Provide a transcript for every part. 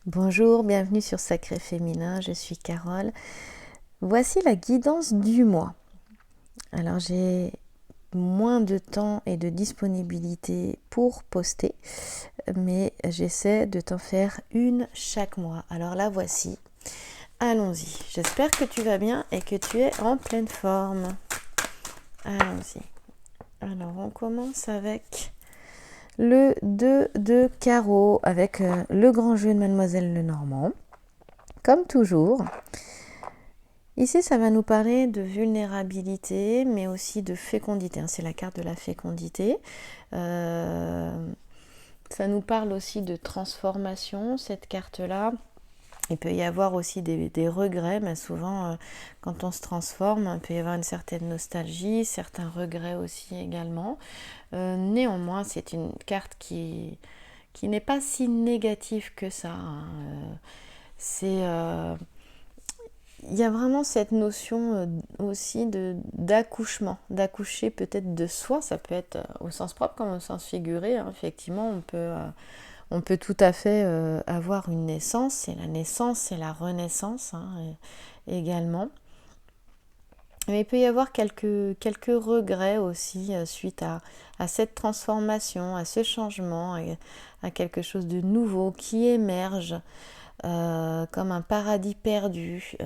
Bonjour, bienvenue sur Sacré Féminin, je suis Carole. Voici la guidance du mois. Alors j'ai moins de temps et de disponibilité pour poster, mais j'essaie de t'en faire une chaque mois. Alors la voici. Allons-y. J'espère que tu vas bien et que tu es en pleine forme. Allons-y. Alors on commence avec le 2 de carreau avec le grand jeu de Mademoiselle Lenormand. Comme toujours. Ici, ça va nous parler de vulnérabilité, mais aussi de fécondité. C'est la carte de la fécondité. Ça nous parle aussi de transformation, cette carte-là. Il peut y avoir aussi des regrets, mais souvent, quand on se transforme, il peut y avoir une certaine nostalgie, certains regrets aussi également. Néanmoins, c'est une carte qui n'est pas si négative que ça. Il y a vraiment cette notion aussi d'accouchement, d'accoucher peut-être de soi, ça peut être au sens propre comme au sens figuré. Effectivement, on peut tout à fait avoir une naissance, c'est la naissance, c'est la renaissance également. Mais il peut y avoir quelques regrets aussi suite à cette transformation, à ce changement, à quelque chose de nouveau qui émerge. Comme un paradis perdu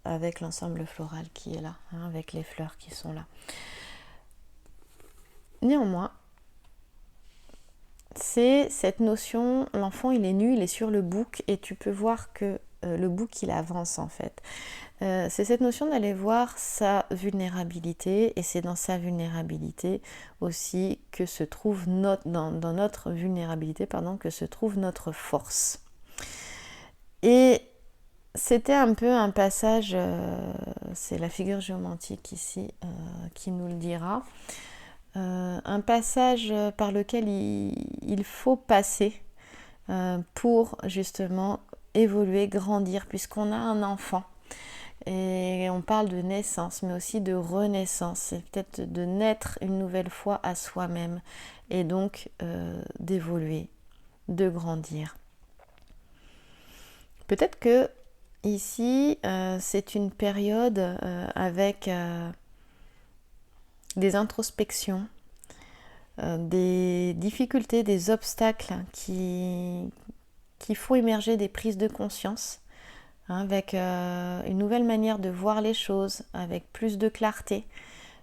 avec l'ensemble floral qui est là, avec les fleurs qui sont là. Néanmoins, c'est cette notion, l'enfant il est nu, il est sur le bouc et tu peux voir que le bouc il avance en fait. C'est cette notion d'aller voir sa vulnérabilité et c'est dans sa vulnérabilité aussi que se trouve dans notre vulnérabilité que se trouve notre force. Et c'était un peu un passage, c'est la figure géomantique ici qui nous le dira, un passage par lequel il faut passer pour justement évoluer, grandir, puisqu'on a un enfant. Et on parle de naissance, mais aussi de renaissance. C'est peut-être de naître une nouvelle fois à soi-même et donc d'évoluer, de grandir. Peut-être que ici, c'est une période avec des introspections, des difficultés, des obstacles qui font émerger des prises de conscience, avec une nouvelle manière de voir les choses, avec plus de clarté.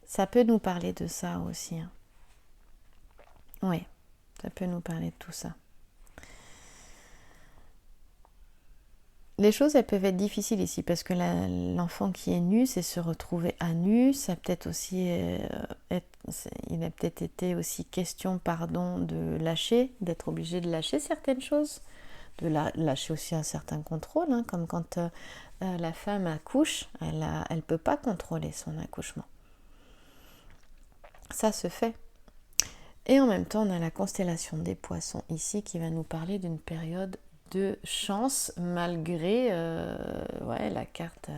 Ça peut nous parler de ça aussi. Oui, ça peut nous parler de tout ça. Les choses, elles peuvent être difficiles ici parce que l'enfant qui est nu, c'est se retrouver à nu. Ça peut-être aussi il a peut-être été aussi question, de lâcher, d'être obligé de lâcher certaines choses, de lâcher aussi un certain contrôle, comme quand la femme accouche, elle peut pas contrôler son accouchement. Ça se fait. Et en même temps, on a la constellation des poissons ici qui va nous parler d'une période de chance malgré la carte,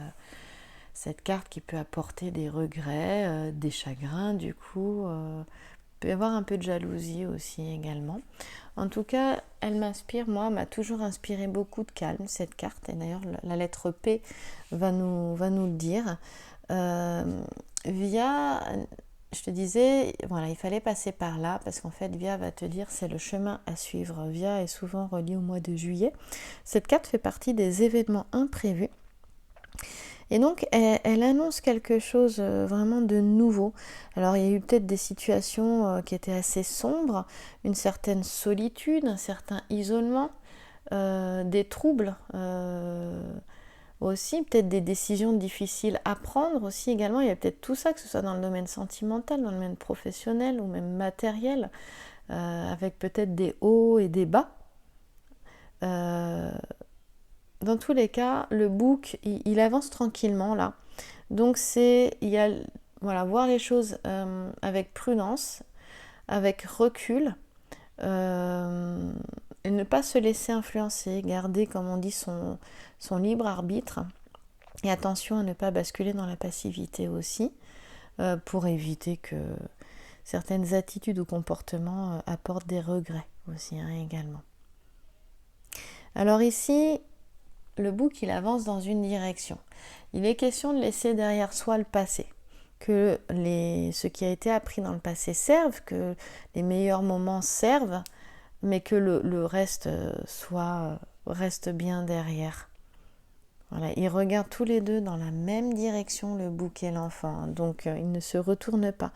cette carte qui peut apporter des regrets, des chagrins du coup, peut y avoir un peu de jalousie aussi également. En tout cas, elle m'a toujours inspiré beaucoup de calme cette carte, et d'ailleurs la lettre P va nous le dire. Via, je te disais, il fallait passer par là parce qu'en fait Via va te dire c'est le chemin à suivre. Via est souvent relié au mois de juillet. Cette carte fait partie des événements imprévus. Et donc, elle annonce quelque chose vraiment de nouveau. Alors, il y a eu peut-être des situations qui étaient assez sombres, une certaine solitude, un certain isolement, des troubles aussi, peut-être des décisions difficiles à prendre aussi également. Il y a peut-être tout ça, que ce soit dans le domaine sentimental, dans le domaine professionnel ou même matériel, avec peut-être des hauts et des bas. Dans tous les cas, le bouc, il avance tranquillement là. Donc voir les choses avec prudence, avec recul, et ne pas se laisser influencer, garder, comme on dit, son libre arbitre. Et attention à ne pas basculer dans la passivité aussi, pour éviter que certaines attitudes ou comportements apportent des regrets aussi également. Alors ici, le bouc, il avance dans une direction. Il est question de laisser derrière soi le passé, que ce qui a été appris dans le passé serve, que les meilleurs moments servent, mais que le reste reste bien derrière. Voilà, ils regardent tous les deux dans la même direction, le bouc et l'enfant, donc ils ne se retournent pas.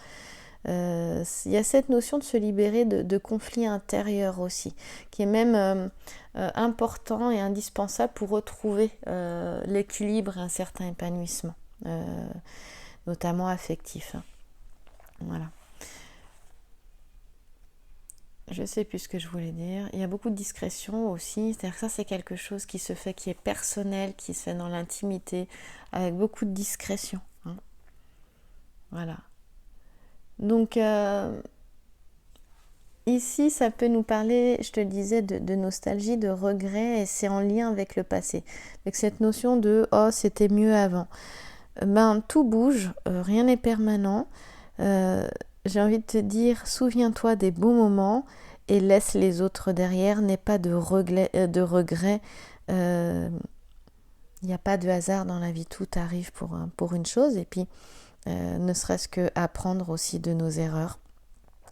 Il y a cette notion de se libérer de conflits intérieurs aussi, qui est même important et indispensable pour retrouver l'équilibre et un certain épanouissement, notamment affectif. Voilà. Je ne sais plus ce que je voulais dire. Il y a beaucoup de discrétion aussi, c'est-à-dire que ça c'est quelque chose qui se fait, qui est personnel, qui se fait dans l'intimité, avec beaucoup de discrétion. Voilà. Donc ici, ça peut nous parler, je te le disais, de nostalgie, de regret, et c'est en lien avec le passé. Avec cette notion de « oh, c'était mieux avant ». Tout bouge, rien n'est permanent. J'ai envie de te dire, souviens-toi des bons moments et laisse les autres derrière. N'aie pas de regret. Il n'y a pas de hasard dans la vie, tout arrive pour une chose. Et puis, ne serait-ce qu'apprendre aussi de nos erreurs.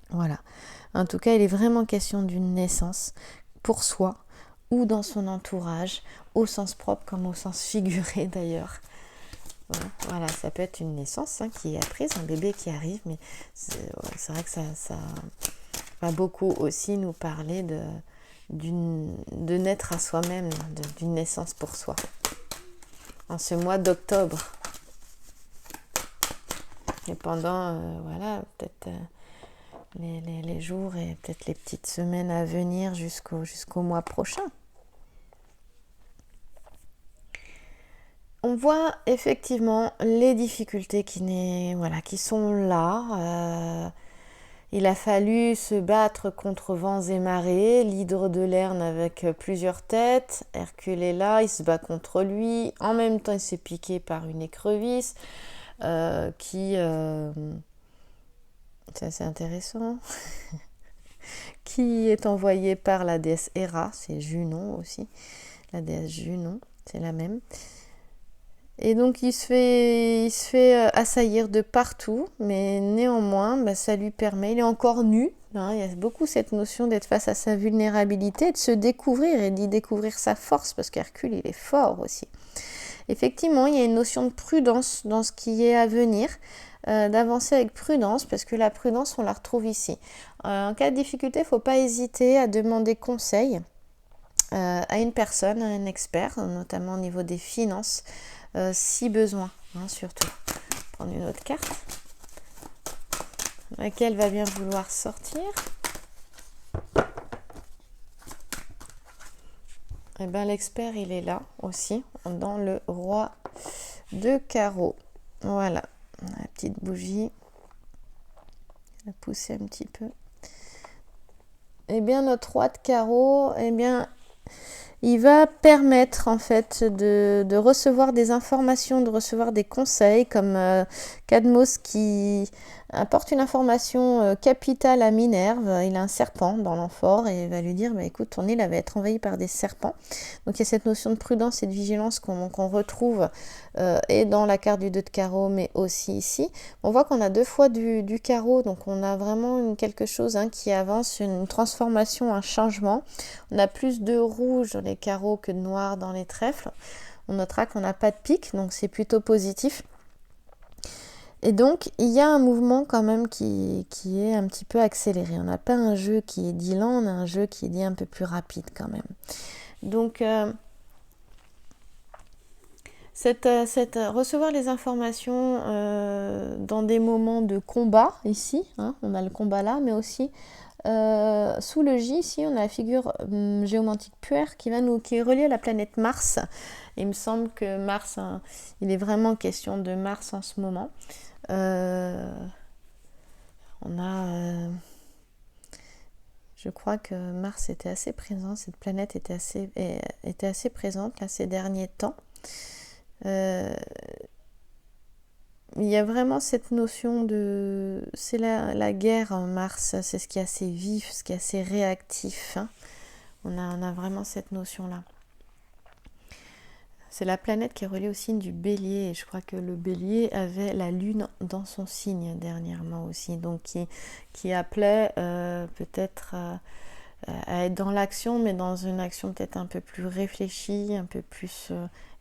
Voilà. En tout cas, il est vraiment question d'une naissance pour soi ou dans son entourage, au sens propre comme au sens figuré d'ailleurs. Voilà, ça peut être une naissance qui est apprise, un bébé qui arrive, mais c'est vrai que ça va beaucoup aussi nous parler de naître à soi-même, d'une naissance pour soi. En ce mois d'octobre. Et pendant, peut-être les jours et peut-être les petites semaines à venir jusqu'au mois prochain. On voit effectivement les difficultés qui sont là. Il a fallu se battre contre vents et marées, l'hydre de Lerne avec plusieurs têtes. Hercule est là, il se bat contre lui. En même temps, il s'est piqué par une écrevisse c'est assez intéressant, qui est envoyée par la déesse Héra, c'est Junon aussi, la déesse Junon, c'est la même. Et donc il se fait assaillir de partout, mais néanmoins, ça lui permet, il est encore nu, il y a beaucoup cette notion d'être face à sa vulnérabilité, de se découvrir et d'y découvrir sa force, parce qu'Hercule, il est fort aussi. Effectivement, il y a une notion de prudence dans ce qui est à venir, d'avancer avec prudence, parce que la prudence, on la retrouve ici. En cas de difficulté, il ne faut pas hésiter à demander conseil à une personne, à un expert, notamment au niveau des finances, si besoin, surtout. Prendre une autre carte, laquelle va bien vouloir sortir. Et l'expert, il est là aussi, dans le roi de carreau. Voilà, la petite bougie. La pousser un petit peu. Notre roi de carreau, il va permettre en fait de recevoir des informations, de recevoir des conseils, comme Cadmos qui apporte une information capitale à Minerve. Il a un serpent dans l'amphore et il va lui dire écoute, ton île va être envahie par des serpents. Donc il y a cette notion de prudence et de vigilance qu'on retrouve et dans la carte du 2 de carreau, mais aussi ici. On voit qu'on a 2 fois du carreau, donc on a vraiment quelque chose qui avance, une transformation, un changement. On a plus de rouge dans les carreaux que de noir dans les trèfles. On notera qu'on n'a pas de pique, donc c'est plutôt positif. Et donc, il y a un mouvement quand même qui est un petit peu accéléré. On n'a pas un jeu qui est dit lent, on a un jeu qui est dit un peu plus rapide quand même. Donc, recevoir les informations dans des moments de combat, ici, on a le combat là, mais aussi sous le J, ici, on a la figure géomantique puère qui est reliée à la planète Mars. Il me semble que Mars, il est vraiment question de Mars en ce moment. Je crois que Mars était assez présent, cette planète était assez présente là, ces derniers temps. Il y a vraiment cette notion c'est la guerre en Mars, c'est ce qui est assez vif, ce qui est assez réactif. On a vraiment cette notion-là. C'est la planète qui est reliée au signe du Bélier. Et je crois que le Bélier avait la Lune dans son signe dernièrement aussi. Donc qui appelait peut-être à être dans l'action, mais dans une action peut-être un peu plus réfléchie, un peu plus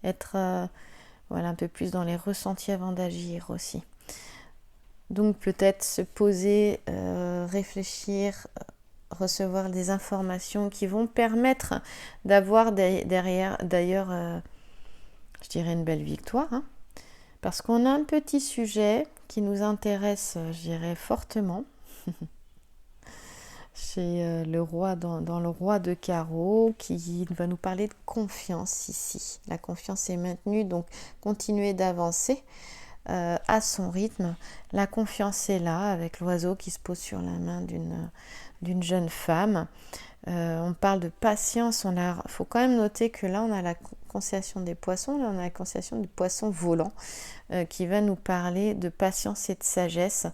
être un peu plus dans les ressentis avant d'agir aussi. Donc peut-être se poser, réfléchir, recevoir des informations qui vont permettre d'avoir derrière, d'ailleurs, je dirais une belle victoire, hein, parce qu'on a un petit sujet qui nous intéresse, je dirais, fortement. Chez le roi, dans le roi de carreau, qui va nous parler de confiance ici. La confiance est maintenue, donc continuer d'avancer à son rythme. La confiance est là, avec l'oiseau qui se pose sur la main d'une jeune femme. On parle de patience. Faut quand même noter que là, on a la constellation des poissons, là, on a la constellation du poisson volant, qui va nous parler de patience et de sagesse.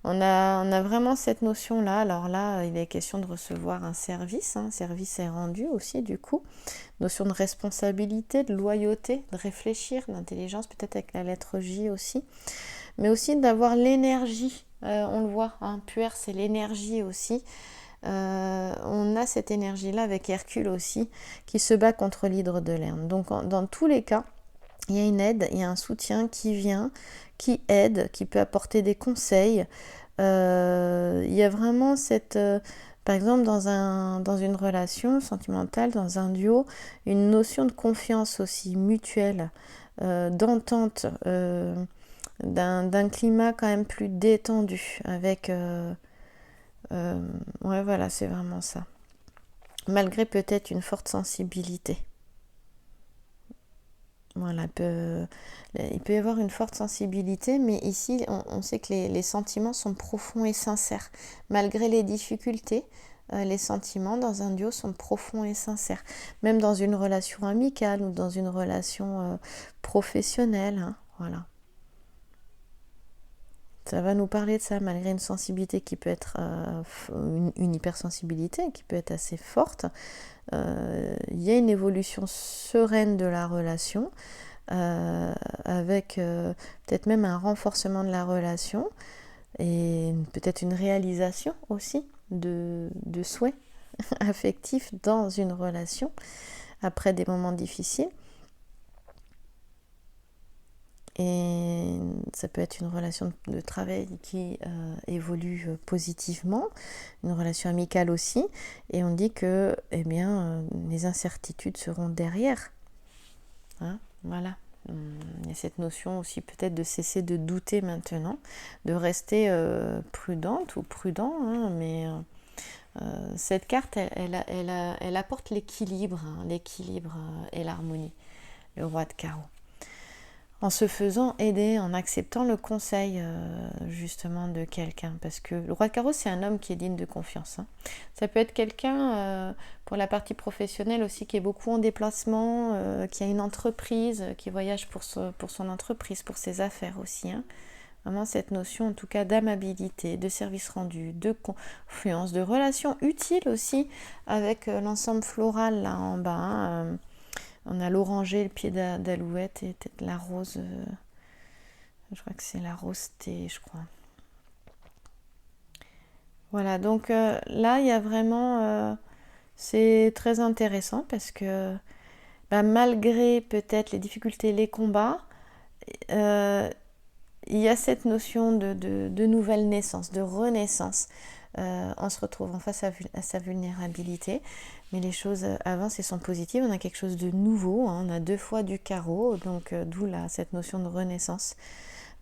On a vraiment cette notion-là. Alors là, il est question de recevoir un service. Un service est rendu aussi, du coup. Notion de responsabilité, de loyauté, de réfléchir, d'intelligence, peut-être avec la lettre J aussi. Mais aussi d'avoir l'énergie. On le voit, hein, Puer, c'est l'énergie aussi. On a cette énergie-là avec Hercule aussi, qui se bat contre l'hydre de Lerne. Donc, dans tous les cas, il y a une aide, il y a un soutien qui vient, qui aide, qui peut apporter des conseils. Il y a vraiment cette... par exemple, dans une relation sentimentale, dans un duo, une notion de confiance aussi mutuelle, d'entente, d'un climat quand même plus détendu, avec... ouais, voilà, c'est vraiment ça. Malgré peut-être une forte sensibilité. Voilà, il peut y avoir une forte sensibilité, mais ici, on sait que les sentiments sont profonds et sincères. Malgré les difficultés, les sentiments dans un duo sont profonds et sincères. Même dans une relation amicale ou dans une relation professionnelle, hein, voilà. Ça va nous parler de ça, malgré une sensibilité qui peut être une hypersensibilité qui peut être assez forte. Il y a une évolution sereine de la relation, avec peut-être même un renforcement de la relation et peut-être une réalisation aussi de souhaits affectifs dans une relation après des moments difficiles. Et ça peut être une relation de travail qui évolue positivement, une relation amicale aussi. Et on dit que les incertitudes seront derrière. Hein, voilà. Il y a cette notion aussi peut-être de cesser de douter maintenant, de rester prudente ou prudent. Hein, mais cette carte, elle apporte l'équilibre, hein, et l'harmonie, le roi de carreau. En se faisant aider, en acceptant le conseil justement de quelqu'un. Parce que le roi de carreau, c'est un homme qui est digne de confiance. Hein. Ça peut être quelqu'un, pour la partie professionnelle aussi, qui est beaucoup en déplacement, qui a une entreprise, qui voyage pour son entreprise, pour ses affaires aussi. Hein. Vraiment cette notion en tout cas d'amabilité, de service rendu, de confiance, de relation utile aussi avec l'ensemble floral là en bas. Hein. On a l'oranger, le pied d'alouette et peut-être la rose. Je crois que c'est la rose thé, je crois. Voilà, donc là, il y a vraiment... c'est très intéressant parce que malgré peut-être les difficultés, les combats, il y a cette notion de nouvelle naissance, de renaissance. On se retrouve face à sa vulnérabilité, mais les choses avancent et sont positives. On a quelque chose de nouveau, hein. On a 2 fois du carreau, donc d'où cette notion de renaissance,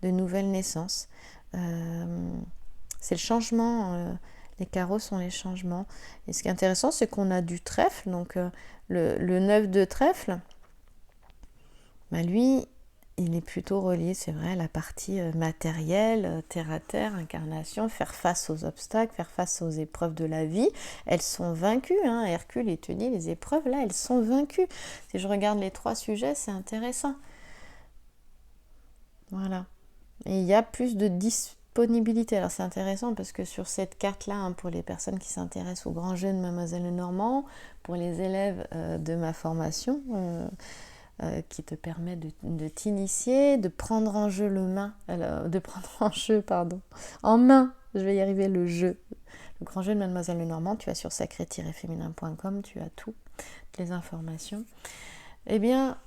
de nouvelle naissance. C'est le changement, les carreaux sont les changements. Et ce qui est intéressant, c'est qu'on a du trèfle, donc le 9 de trèfle, lui, il est plutôt relié, c'est vrai, à la partie matérielle, terre à terre, incarnation, faire face aux obstacles, faire face aux épreuves de la vie. Elles sont vaincues, hein. Hercule, il te dit, les épreuves, là, elles sont vaincues. Si je regarde les 3 sujets, c'est intéressant. Voilà. Et il y a plus de disponibilité. Alors c'est intéressant parce que sur cette carte-là, hein, pour les personnes qui s'intéressent au grand jeu de Mademoiselle Lenormand, pour les élèves de ma formation, qui te permet de t'initier, de prendre en jeu en main, je vais y arriver, le jeu. Le grand jeu de Mademoiselle Lenormand, tu as sur sacré-féminin.com, tu as toutes les informations. Eh bien,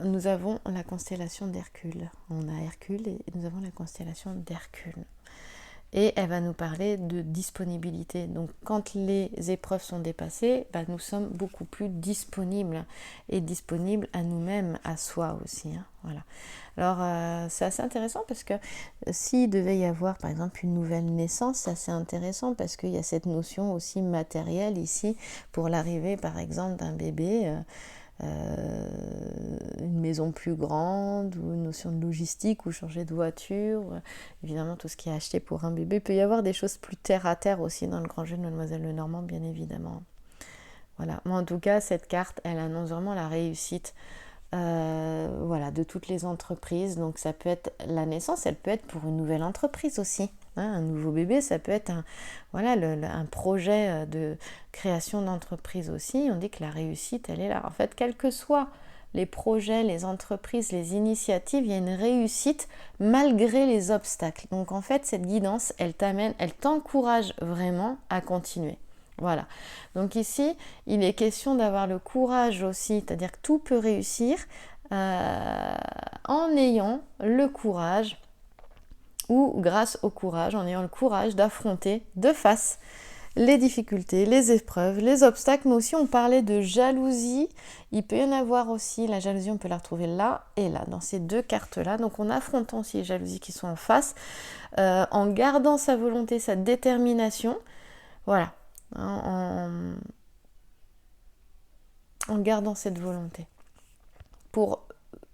nous avons la constellation d'Hercule. On a Hercule et nous avons la constellation d'Hercule. Et elle va nous parler de disponibilité. Donc quand les épreuves sont dépassées, nous sommes beaucoup plus disponibles et disponibles à nous-mêmes, à soi aussi. Hein, voilà. Alors c'est assez intéressant parce que s'il devait y avoir par exemple une nouvelle naissance, c'est assez intéressant parce qu'il y a cette notion aussi matérielle ici pour l'arrivée par exemple d'un bébé. Une maison plus grande ou une notion de logistique ou changer de voiture, évidemment tout ce qui est acheté pour un bébé. Il peut y avoir des choses plus terre à terre aussi dans le grand jeu de Mademoiselle Lenormand, bien évidemment. Voilà. Mais en tout cas, cette carte, elle annonce vraiment la réussite de toutes les entreprises. Donc ça peut être la naissance, elle peut être pour une nouvelle entreprise aussi. Un nouveau bébé, ça peut être un projet de création d'entreprise aussi. On dit que la réussite, elle est là. En fait, quels que soient les projets, les entreprises, les initiatives, il y a une réussite malgré les obstacles. Donc en fait, cette guidance, elle t'encourage vraiment à continuer. Voilà. Donc ici, il est question d'avoir le courage aussi, c'est-à-dire que tout peut réussir en ayant le courage ou grâce au courage, en ayant le courage d'affronter de face les difficultés, les épreuves, les obstacles, mais aussi on parlait de jalousie. Il peut y en avoir aussi, la jalousie, on peut la retrouver là et là, dans ces deux cartes-là. Donc en affrontant aussi les jalousies qui sont en face, en gardant sa volonté, sa détermination, voilà, en gardant cette volonté pour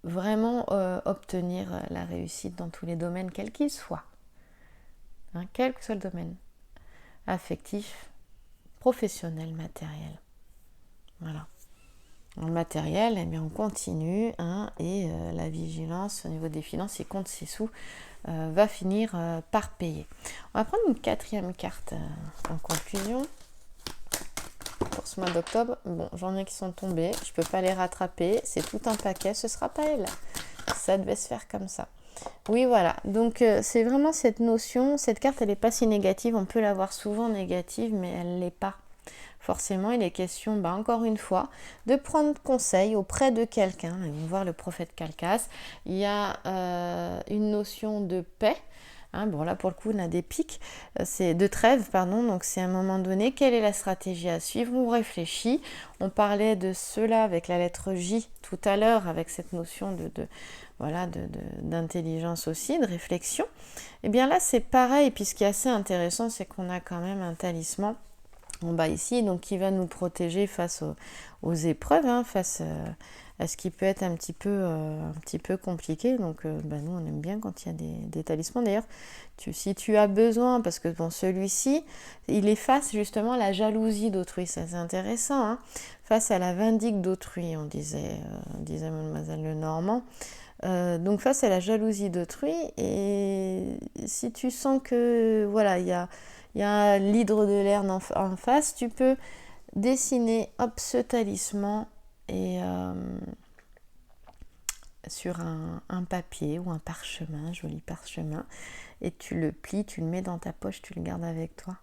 vraiment obtenir la réussite dans tous les domaines, quels qu'ils soient. Quel que soit le domaine. Affectif, professionnel, matériel. Voilà. Dans le matériel, eh bien, on continue et la vigilance au niveau des finances, il compte ses sous, va finir par payer. On va prendre une quatrième carte en conclusion. Pour ce mois d'octobre, bon, j'en ai qui sont tombés, je ne peux pas les rattraper, c'est tout un paquet, ce ne sera pas elle. Ça devait se faire comme ça. Oui, voilà, donc c'est vraiment cette notion, cette carte, elle n'est pas si négative, on peut la voir souvent négative, mais elle ne l'est pas. Forcément, il est question, encore une fois, de prendre conseil auprès de quelqu'un. On va voir le prophète Calcas. Il y a une notion de paix. Bon, là, pour le coup, on a des pics. C'est de trêve, pardon. Donc, c'est à un moment donné, quelle est la stratégie à suivre? On réfléchit. On parlait de cela avec la lettre J tout à l'heure, avec cette notion d'intelligence aussi, de réflexion. Et bien là, c'est pareil. Et puis, ce qui est assez intéressant, c'est qu'on a quand même un talisman en bas ici, donc qui va nous protéger face aux épreuves, face à ce qui peut être un petit peu compliqué. Donc nous on aime bien quand il y a des talismans. D'ailleurs, si tu as besoin, parce que celui-ci, il efface justement la jalousie d'autrui. Ça, c'est intéressant, face à la vindicte d'autrui, on disait Mademoiselle Lenormand. Donc face à la jalousie d'autrui, et si tu sens que il y a l'hydre de l'air en face, tu peux dessiner ce talisman et sur un papier ou un parchemin, joli parchemin, et tu le plies, tu le mets dans ta poche, tu le gardes avec toi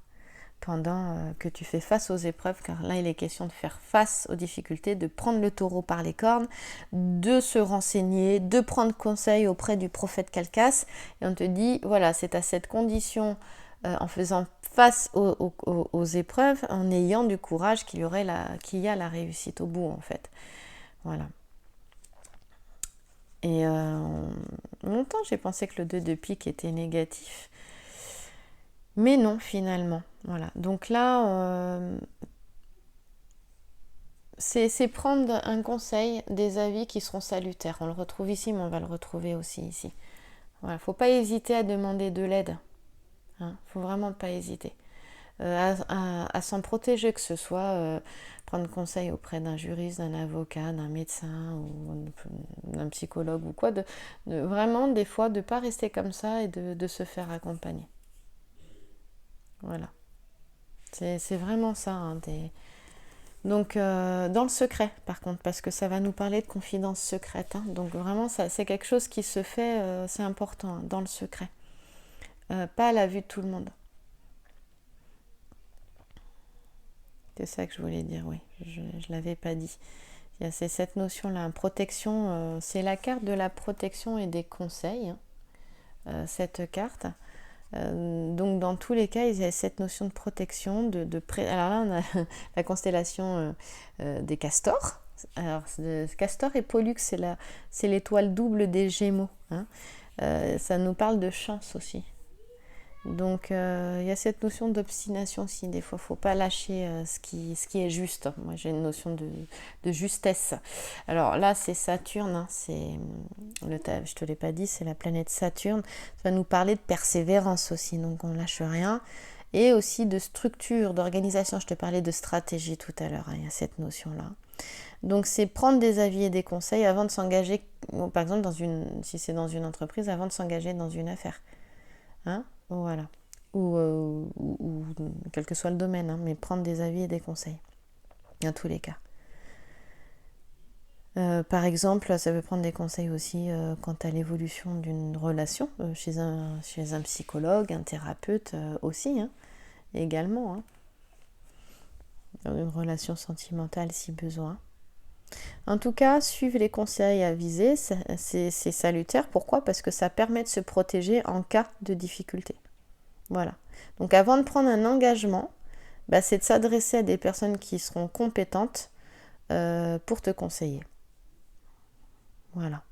pendant que tu fais face aux épreuves, car là il est question de faire face aux difficultés, de prendre le taureau par les cornes, de se renseigner, de prendre conseil auprès du prophète Calcas, et on te dit, voilà, c'est à cette condition, en faisant face aux épreuves, en ayant du courage qu'il y a la réussite au bout, en fait. Voilà. Et longtemps, j'ai pensé que le 2 de pique était négatif. Mais non, finalement. Voilà. Donc là, c'est prendre un conseil, des avis qui seront salutaires. On le retrouve ici, mais on va le retrouver aussi ici. Voilà. Faut pas hésiter à demander de l'aide. Faut vraiment pas hésiter. à s'en protéger, que ce soit prendre conseil auprès d'un juriste, d'un avocat, d'un médecin ou d'un psychologue ou quoi, vraiment des fois de ne pas rester comme ça et de se faire accompagner. Voilà. C'est vraiment ça. Hein, Donc, dans le secret, par contre, parce que ça va nous parler de confidences secrètes. Hein, donc, vraiment, c'est quelque chose qui se fait, c'est important, hein, dans le secret. Pas à la vue de tout le monde. C'est ça que je voulais dire, oui. Je ne l'avais pas dit. C'est cette notion-là, protection, c'est la carte de la protection et des conseils, hein, cette carte. Donc dans tous les cas, il y a cette notion de protection, alors là on a la constellation des castors. Alors Castor et Pollux, c'est l'étoile double des Gémeaux. Hein. Ça nous parle de chance aussi. Donc il y a cette notion d'obstination aussi. Des fois, il ne faut pas lâcher ce qui est juste. Moi, j'ai une notion de justesse. Alors là, c'est Saturne. Hein, je ne te l'ai pas dit, c'est la planète Saturne. Ça va nous parler de persévérance aussi. Donc on ne lâche rien. Et aussi de structure, d'organisation. Je te parlais de stratégie tout à l'heure. Hein, il y a cette notion-là. Donc c'est prendre des avis et des conseils avant de s'engager. Par exemple, si c'est dans une entreprise, avant de s'engager dans une affaire. Hein, voilà. Ou quel que soit le domaine, hein, mais prendre des avis et des conseils, dans tous les cas. Par exemple, ça peut prendre des conseils aussi quant à l'évolution d'une relation chez un psychologue, un thérapeute aussi, hein, également. Hein, dans une relation sentimentale si besoin. En tout cas, suivre les conseils avisés, c'est salutaire. Pourquoi ? Parce que ça permet de se protéger en cas de difficulté. Voilà. Donc avant de prendre un engagement, c'est de s'adresser à des personnes qui seront compétentes pour te conseiller. Voilà.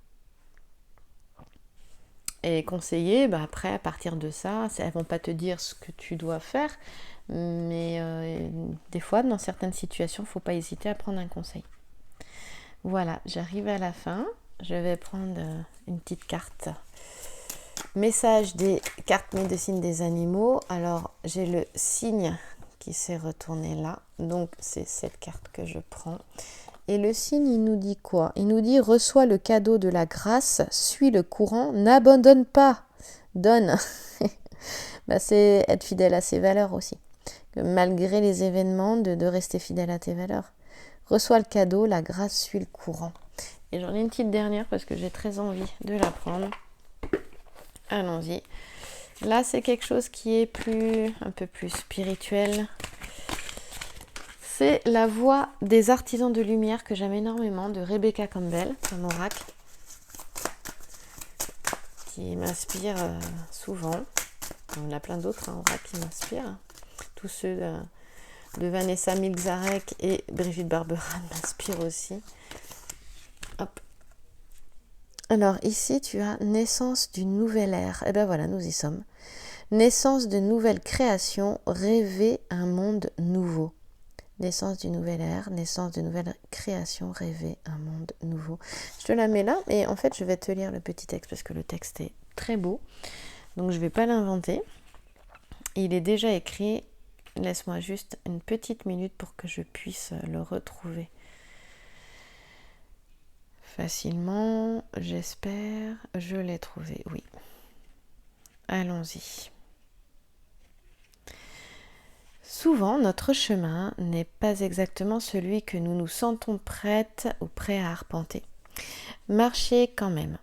Et conseiller, après, à partir de ça, elles ne vont pas te dire ce que tu dois faire, mais des fois, dans certaines situations, il ne faut pas hésiter à prendre un conseil. Voilà, j'arrive à la fin. Je vais prendre une petite carte. Message des cartes médecine des animaux. Alors, j'ai le signe qui s'est retourné là. Donc, c'est cette carte que je prends. Et le signe, il nous dit quoi ? Il nous dit « Reçois le cadeau de la grâce, suis le courant, n'abandonne pas, donne ». C'est être fidèle à ses valeurs aussi. Malgré les événements, de rester fidèle à tes valeurs. Reçois le cadeau, la grâce suit le courant. Et j'en ai une petite dernière parce que j'ai très envie de la prendre. Allons-y. Là, c'est quelque chose qui est un peu plus spirituel. C'est la voix des artisans de lumière que j'aime énormément, de Rebecca Campbell, un oracle, qui m'inspire souvent. Il y en a plein d'autres oracles qui m'inspirent. Tous ceux de Vanessa Milzarek et Brigitte Barbera m'inspirent aussi. Hop. Alors ici, tu as naissance d'une nouvelle ère. Et voilà, nous y sommes. Naissance de nouvelles créations, rêver un monde nouveau. Naissance d'une nouvelle ère, naissance de nouvelles créations, rêver un monde nouveau. Je te la mets là et en fait, je vais te lire le petit texte parce que le texte est très beau. Donc, je ne vais pas l'inventer. Il est déjà écrit. Laisse-moi juste une petite minute pour que je puisse le retrouver facilement. J'espère. Je l'ai trouvé, oui. Allons-y. Souvent, notre chemin n'est pas exactement celui que nous nous sentons prêtes ou prêts à arpenter. Marchez quand même.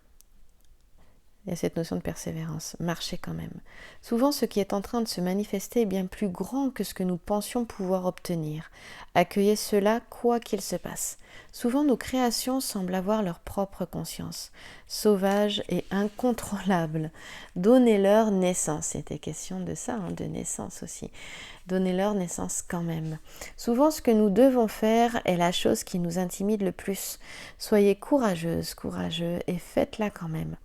Il y a cette notion de persévérance. Marchez quand même. Souvent, ce qui est en train de se manifester est bien plus grand que ce que nous pensions pouvoir obtenir. Accueillez cela quoi qu'il se passe. Souvent, nos créations semblent avoir leur propre conscience, sauvages et incontrôlables. Donnez-leur naissance. C'était question de ça, de naissance aussi. Donnez-leur naissance quand même. Souvent, ce que nous devons faire est la chose qui nous intimide le plus. Soyez courageuses, courageux et faites-la quand même.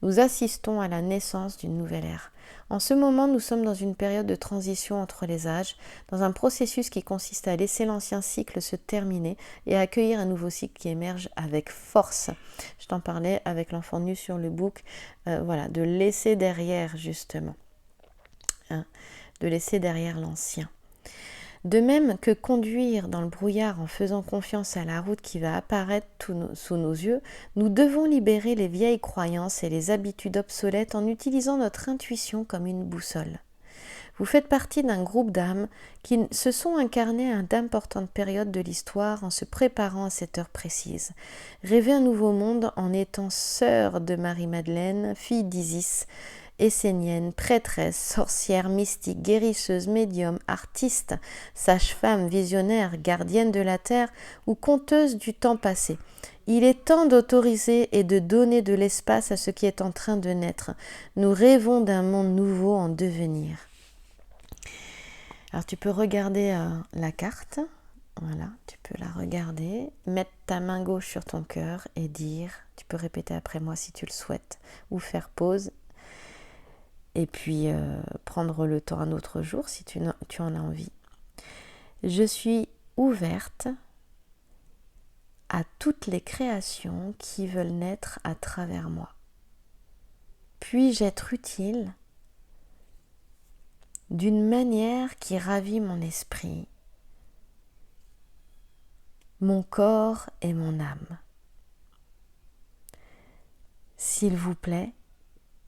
Nous assistons à la naissance d'une nouvelle ère. En ce moment, nous sommes dans une période de transition entre les âges, dans un processus qui consiste à laisser l'ancien cycle se terminer et à accueillir un nouveau cycle qui émerge avec force. Je t'en parlais avec l'enfant nu sur le book, de laisser derrière justement, de laisser derrière l'ancien. De même que conduire dans le brouillard en faisant confiance à la route qui va apparaître sous nos yeux, nous devons libérer les vieilles croyances et les habitudes obsolètes en utilisant notre intuition comme une boussole. Vous faites partie d'un groupe d'âmes qui se sont incarnées à d'importantes périodes de l'histoire en se préparant à cette heure précise. Rêvez un nouveau monde en étant sœur de Marie-Madeleine, fille d'Isis, essénienne, prêtresse, sorcière, mystique, guérisseuse, médium, artiste, sage-femme, visionnaire, gardienne de la terre ou conteuse du temps passé. Il est temps d'autoriser et de donner de l'espace à ce qui est en train de naître. Nous rêvons d'un monde nouveau en devenir. Alors tu peux regarder la carte, voilà, tu peux la regarder, mettre ta main gauche sur ton cœur et dire, tu peux répéter après moi si tu le souhaites, ou faire pause, et puis prendre le temps un autre jour si tu en as envie. Je suis ouverte à toutes les créations qui veulent naître à travers moi. Puis-je être utile d'une manière qui ravit mon esprit, mon corps et mon âme. S'il vous plaît,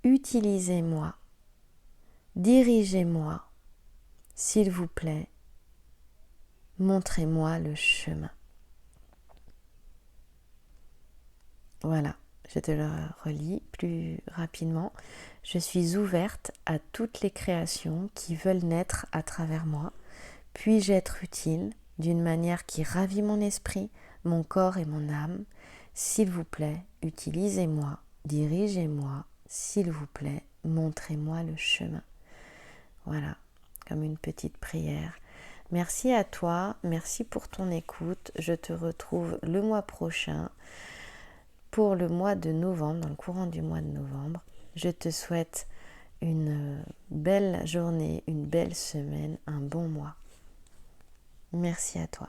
utilisez-moi, dirigez-moi, s'il vous plaît, montrez-moi le chemin. Voilà, je te le relis plus rapidement. Je suis ouverte à toutes les créations qui veulent naître à travers moi. Puis-je être utile d'une manière qui ravit mon esprit, mon corps et mon âme? S'il vous plaît, utilisez-moi, dirigez-moi, s'il vous plaît, montrez-moi le chemin. Voilà, comme une petite prière. Merci à toi, merci pour ton écoute. Je te retrouve le mois prochain pour le mois de novembre, dans le courant du mois de novembre. Je te souhaite une belle journée, une belle semaine, un bon mois. Merci à toi.